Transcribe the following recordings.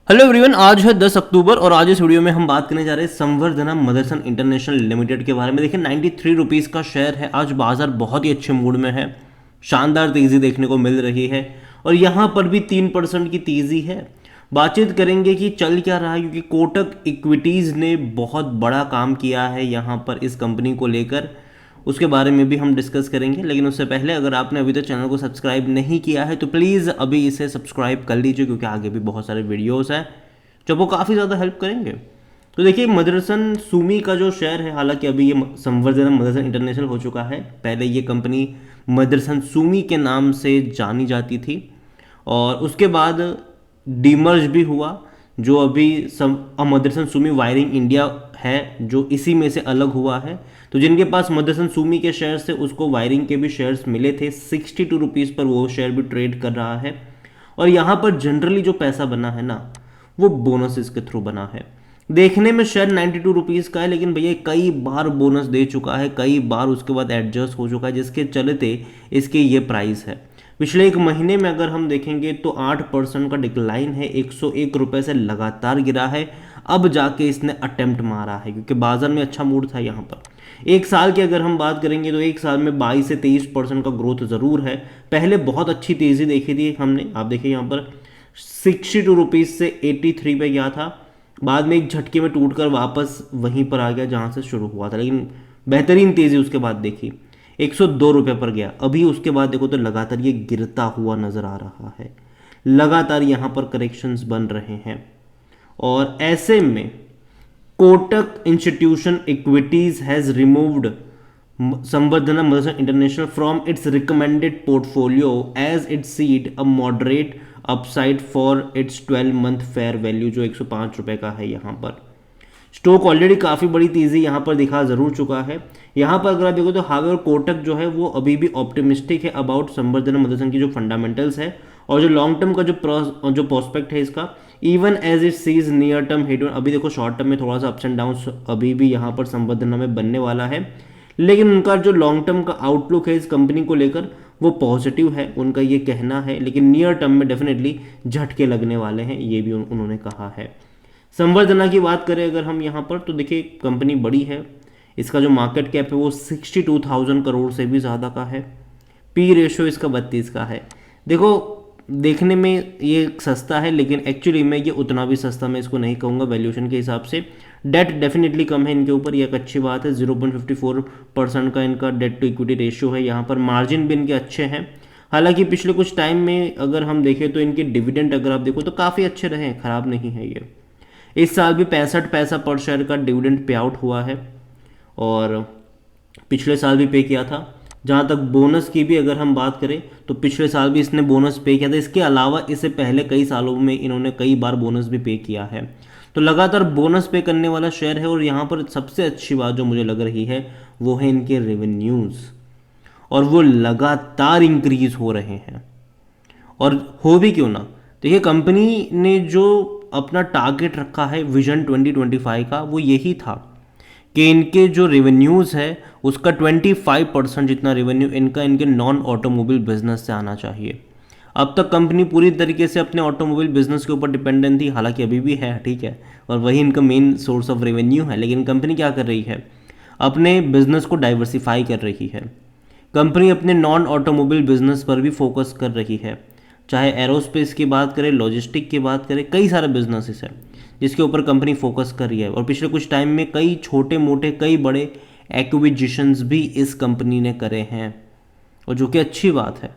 Hello everyone, आज है 10 अक्टूबर और आज इस वीडियो में हम बात करने जा रहे हैं संवर्धना मदरसन इंटरनेशनल लिमिटेड के बारे में। देखिए 93 रुपीज़ का शेयर है। आज बाजार बहुत ही अच्छे मूड में है, शानदार तेज़ी देखने को मिल रही है और यहाँ पर भी 3% की तेज़ी है। बातचीत करेंगे कि चल क्या रहा है, क्योंकि कोटक इक्विटीज़ ने बहुत बड़ा काम किया है यहाँ पर इस कंपनी को लेकर, उसके बारे में भी हम डिस्कस करेंगे। लेकिन उससे पहले अगर आपने अभी तक चैनल को सब्सक्राइब नहीं किया है तो प्लीज़ अभी इसे सब्सक्राइब कर लीजिए, क्योंकि आगे भी बहुत सारे वीडियोस हैं जो वो काफ़ी ज़्यादा हेल्प करेंगे। तो देखिए मदरसन सुमी का जो शेयर है, हालांकि अभी ये संवर्धना मदरसन इंटरनेशनल हो चुका है, पहले ये कंपनी मदरसन सुमी के नाम से जानी जाती थी और उसके बाद डीमर्ज भी हुआ, जो अभी मदरसन सुमी वायरिंग इंडिया है जो इसी में से अलग हुआ है। तो जिनके पास मदरसन सुमी के शेयर्स थे उसको वायरिंग के भी शेयर्स मिले थे, 62 रुपीज़ पर वो शेयर भी ट्रेड कर रहा है। और यहाँ पर जनरली जो पैसा बना है ना, वो बोनसेस के थ्रू बना है। देखने में शेयर 92 रुपीज़ का है, लेकिन भैया कई बार बोनस दे चुका है, कई बार उसके बाद एडजस्ट हो चुका है, जिसके चलते इसके ये प्राइस है। पिछले एक महीने में अगर हम देखेंगे तो 8% का डिक्लाइन है, 101 रुपये से लगातार गिरा है। अब जाके इसने अटेम्प्ट मारा है, क्योंकि बाजार में अच्छा मूड था यहाँ पर। एक साल की अगर हम बात करेंगे तो एक साल में 22 से 23% का ग्रोथ ज़रूर है। पहले बहुत अच्छी तेज़ी देखी थी हमने, आप देखिए यहाँ पर 62 रुपीज़ से 83 पे गया था, बाद में एक झटके में टूटकर वापस वहीं पर आ गया जहाँ से शुरू हुआ था, लेकिन बेहतरीन तेज़ी उसके बाद देखी, 102 रुपये पर गया। अभी उसके बाद देखो तो लगातार ये गिरता हुआ नज़र आ रहा है, लगातार यहाँ पर करेक्शंस बन रहे हैं। और ऐसे में Kotak institution equities has removed Samvardhana Motherson international from its recommended portfolio as it sees a moderate upside for its 12 month fair value, जो 105 रुपये का है। यहाँ पर स्टॉक ऑलरेडी काफ़ी बड़ी तेज़ी यहाँ पर दिखा ज़रूर चुका है। यहाँ पर अगर आप देखो तो हावेवर कोटक जो है वो अभी भी ऑप्टिमिस्टिक है अबाउट संवर्धना मदरसन की जो फंडामेंटल्स है और जो लॉन्ग टर्म का जो प्रोस्पेक्ट है इसका, even as it sees near term head. अभी देखो शॉर्ट टर्म में थोड़ा सा अप्स एंड डाउन अभी भी यहाँ पर संवर्धना में बनने वाला है, लेकिन उनका जो लॉन्ग टर्म का आउटलुक है इस कंपनी को लेकर वो पॉजिटिव है, उनका ये कहना है। लेकिन नियर टर्म में डेफिनेटली झटके लगने वाले हैं, ये भी उन्होंने कहा है। संवर्धना की बात करें अगर हम यहाँ पर, तो देखिए कंपनी बड़ी है, इसका जो मार्केट कैप है वो 62,000 करोड़ से भी ज़्यादा का है। पी रेशो इसका 32 का है। देखो देखने में ये सस्ता है, लेकिन एक्चुअली में ये उतना भी सस्ता मैं इसको नहीं कहूँगा वैल्यूएशन के हिसाब से। डेट डेफिनेटली कम है इनके ऊपर, ये एक अच्छी बात है। 0.54% का इनका डेट टू इक्विटी रेशियो है। यहाँ पर मार्जिन भी इनके अच्छे हैं। हालांकि पिछले कुछ टाइम में अगर हम देखें तो इनके डिविडेंड अगर आप देखो तो काफ़ी अच्छे रहे हैं, ख़राब नहीं है ये। इस साल भी 65 पैसा पर शेयर का डिविडेंड पे आउट हुआ है और पिछले साल भी पे किया था। जहाँ तक बोनस की भी अगर हम बात करें तो पिछले साल भी इसने बोनस पे किया था। इसके अलावा इससे पहले कई सालों में इन्होंने कई बार बोनस भी पे किया है, तो लगातार बोनस पे करने वाला शेयर है। और यहाँ पर सबसे अच्छी बात जो मुझे लग रही है वो है इनके रेवेन्यूज़, और वो लगातार इंक्रीज हो रहे हैं। और हो भी क्यों ना, देखिए कंपनी ने जो अपना टारगेट रखा है विजन 2025 का, वो यही था कि इनके जो रेवेन्यूज़ है उसका 25% जितना रेवेन्यू इनका इनके नॉन ऑटोमोबाइल बिजनेस से आना चाहिए। अब तक कंपनी पूरी तरीके से अपने ऑटोमोबाइल बिजनेस के ऊपर डिपेंडेंट थी, हालांकि अभी भी है, ठीक है, और वही इनका मेन सोर्स ऑफ रेवेन्यू है। लेकिन कंपनी क्या कर रही है, अपने बिजनेस को डाइवर्सिफाई कर रही है। कंपनी अपने नॉन ऑटोमोबाइल बिजनेस पर भी फोकस कर रही है, चाहे एरोस्पेस की बात करें, लॉजिस्टिक की बात करें, कई सारे बिजनेसेस हैं जिसके ऊपर कंपनी फोकस कर रही है। और पिछले कुछ टाइम में कई छोटे मोटे कई बड़े एक्विजिशंस भी इस कंपनी ने करे हैं, और जो कि अच्छी बात है।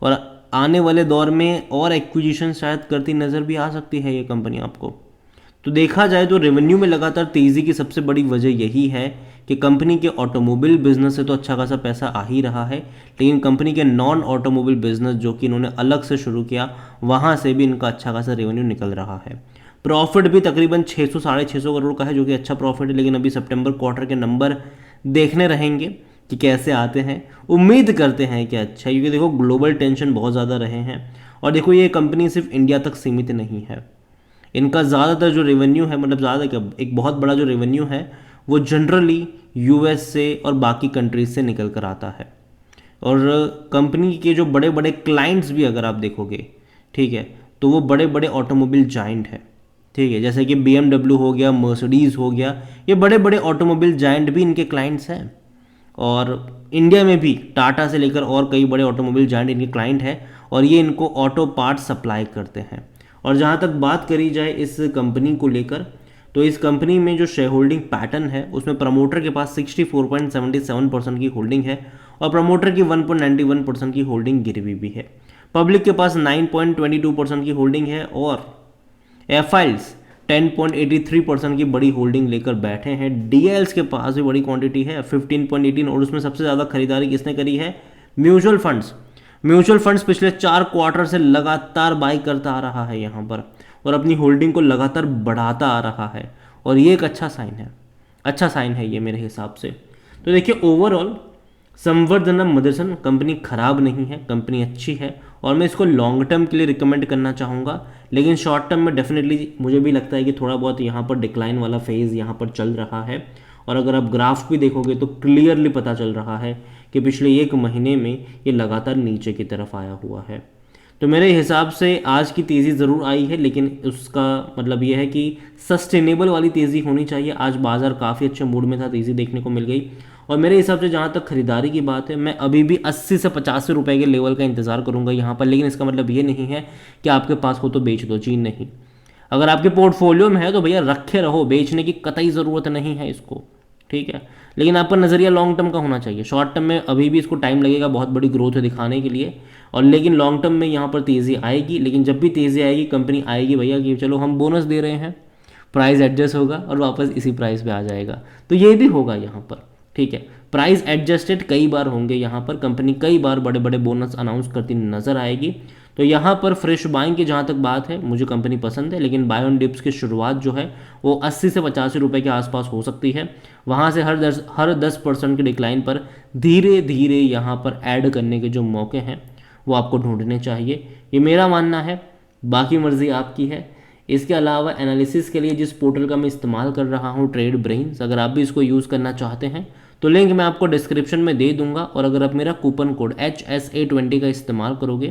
और आने वाले दौर में और एक्विजिशन शायद करती नज़र भी आ सकती है ये कंपनी आपको। तो देखा जाए तो रेवेन्यू में लगातार तेज़ी की सबसे बड़ी वजह यही है कि कंपनी के ऑटोमोबाइल बिजनेस से तो अच्छा खासा पैसा आ ही रहा है, लेकिन कंपनी के नॉन ऑटोमोबाइल बिजनेस जो कि इन्होंने अलग से शुरू किया, वहाँ से भी इनका अच्छा खासा रेवेन्यू निकल रहा है। प्रॉफिट भी तकरीबन 600 साढ़े 600 करोड़ का है, जो कि अच्छा प्रॉफिट है। लेकिन अभी सितंबर क्वार्टर के नंबर देखने रहेंगे कि कैसे आते हैं। उम्मीद करते हैं कि अच्छा, क्योंकि देखो ग्लोबल टेंशन बहुत ज़्यादा रहे हैं। और देखो ये कंपनी सिर्फ इंडिया तक सीमित नहीं है, इनका ज़्यादातर जो रेवेन्यू है, मतलब ज़्यादा क्या, एक बहुत बड़ा जो रेवेन्यू है वो जनरली यूएस से और बाकी कंट्रीज से निकल कर आता है। और कंपनी के जो बड़े बड़े क्लाइंट्स भी अगर आप देखोगे, ठीक है, तो वो बड़े बड़े ऑटोमोबाइल जाइंट है। ठीक है, जैसे कि BMW हो गया, मर्सिडीज़ हो गया, ये बड़े बड़े ऑटोमोबाइल जायंट भी इनके क्लाइंट्स हैं। और इंडिया में भी टाटा से लेकर और कई बड़े ऑटोमोबाइल जायंट इनके क्लाइंट हैं और ये इनको ऑटो पार्ट्स सप्लाई करते हैं। और जहाँ तक बात करी जाए इस कंपनी को लेकर, तो इस कंपनी में जो शेयर होल्डिंग पैटर्न है उसमें प्रमोटर के पास 64.77% की होल्डिंग है और प्रमोटर की 1.91% की होल्डिंग गिरवी भी है। पब्लिक के पास 9.22% की होल्डिंग है और एफआईल्स 10.83% की बड़ी होल्डिंग लेकर बैठे हैं। डीएल्स के पास भी बड़ी क्वांटिटी है 15.18 और उसमें सबसे ज़्यादा खरीदारी किसने करी है? Mutual funds. म्यूचुअल फंड्स पिछले 4 क्वार्टर से लगातार बाई करता आ रहा है यहाँ पर और अपनी होल्डिंग को लगातार बढ़ाता आ रहा है और ये एक अच्छा साइन है, अच्छा साइन है ये मेरे हिसाब से। तो देखिए ओवरऑल संवर्धना मदरसन कंपनी खराब नहीं है, कंपनी अच्छी है और मैं इसको लॉन्ग टर्म के लिए रिकमेंड करना चाहूँगा। लेकिन शॉर्ट टर्म में डेफिनेटली मुझे भी लगता है कि थोड़ा बहुत यहाँ पर डिक्लाइन वाला फेज़ यहाँ पर चल रहा है। और अगर आप ग्राफ भी देखोगे तो क्लियरली पता चल रहा है कि पिछले 1 महीने में ये लगातार नीचे की तरफ आया हुआ है। तो मेरे हिसाब से आज की तेज़ी ज़रूर आई है, लेकिन उसका मतलब ये है कि सस्टेनेबल वाली तेज़ी होनी चाहिए। आज बाज़ार काफ़ी अच्छे मूड में था, तेज़ी देखने को मिल गई और मेरे हिसाब से जहाँ तक खरीदारी की बात है, मैं अभी भी 80 से 85 रुपए के लेवल का इंतज़ार करूँगा यहाँ पर। लेकिन इसका मतलब ये नहीं है कि आपके पास हो तो बेच दो, जी नहीं। अगर आपके पोर्टफोलियो में है तो भैया रखे रहो, बेचने की कतई ज़रूरत नहीं है इसको, ठीक है। लेकिन आपका नज़रिया लॉन्ग टर्म का होना चाहिए। शॉर्ट टर्म में अभी भी इसको टाइम लगेगा बहुत बड़ी ग्रोथ दिखाने के लिए और लेकिन लॉन्ग टर्म में यहाँ पर तेज़ी आएगी। लेकिन जब भी तेज़ी आएगी कंपनी आएगी भैया कि चलो हम बोनस दे रहे हैं, प्राइस एडजस्ट होगा और वापस इसी प्राइस पे आ जाएगा। तो ये भी होगा यहाँ पर, ठीक है। प्राइस एडजस्टेड कई बार होंगे यहाँ पर, कंपनी कई बार बड़े बड़े बोनस अनाउंस करती नजर आएगी। तो यहाँ पर फ्रेश बाइंग की जहाँ तक बात है, मुझे कंपनी पसंद है, लेकिन बाय ऑन डिप्स की शुरुआत जो है वो 80 से 85 रुपये के आसपास हो सकती है। वहाँ से हर 10% के डिक्लाइन पर धीरे धीरे यहाँ पर ऐड करने के जो मौके हैं वो आपको ढूंढने चाहिए, ये मेरा मानना है। बाकी मर्जी आपकी है। इसके अलावा एनालिसिस के लिए जिस पोर्टल का मैं इस्तेमाल कर रहा हूँ, ट्रेड ब्रेन्स, अगर आप भी इसको यूज़ करना चाहते हैं तो लिंक मैं आपको डिस्क्रिप्शन में दे दूंगा। और अगर आप मेरा कूपन कोड HSA20 का इस्तेमाल करोगे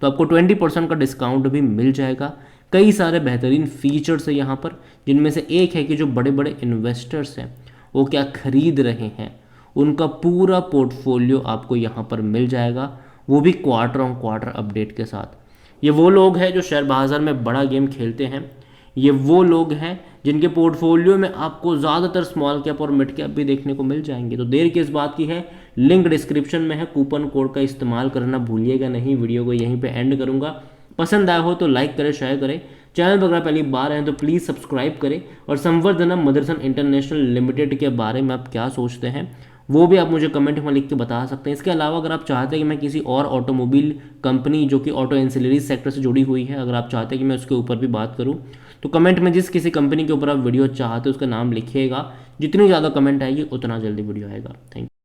तो आपको 20% का डिस्काउंट भी मिल जाएगा। कई सारे बेहतरीन फीचर्स है यहाँ पर, जिनमें से एक है कि जो बड़े बड़े इन्वेस्टर्स हैं वो क्या खरीद रहे हैं, उनका पूरा पोर्टफोलियो आपको यहाँ पर मिल जाएगा, वो भी क्वार्टर ऑन क्वार्टर अपडेट के साथ। ये वो लोग हैं जो शेयर बाजार में बड़ा गेम खेलते हैं, ये वो लोग हैं जिनके पोर्टफोलियो में आपको ज़्यादातर स्मॉल कैप और मिड कैप भी देखने को मिल जाएंगे। तो देर किस बात की है, लिंक डिस्क्रिप्शन में है, कूपन कोड का इस्तेमाल करना भूलिएगा नहीं। वीडियो को यहीं पे एंड करूंगा। पसंद आया हो तो लाइक करें, शेयर करें। चैनल पर अगर पहली बार हैं तो प्लीज़ सब्सक्राइब करें। और संवर्धना मदरसन इंटरनेशनल लिमिटेड के बारे में आप क्या सोचते हैं वो भी आप मुझे कमेंट में लिख के बता सकते हैं। इसके अलावा अगर आप चाहते हैं कि मैं किसी और ऑटोमोबाइल कंपनी जो कि ऑटो एंसिलरीज सेक्टर से जुड़ी हुई है, अगर आप चाहते हैं कि मैं उसके ऊपर भी बात करूं, तो कमेंट में जिस किसी कंपनी के ऊपर आप वीडियो चाहते हैं उसका नाम लिखिएगा। जितनी ज़्यादा कमेंट आएगी उतना जल्दी वीडियो आएगा। Thank you.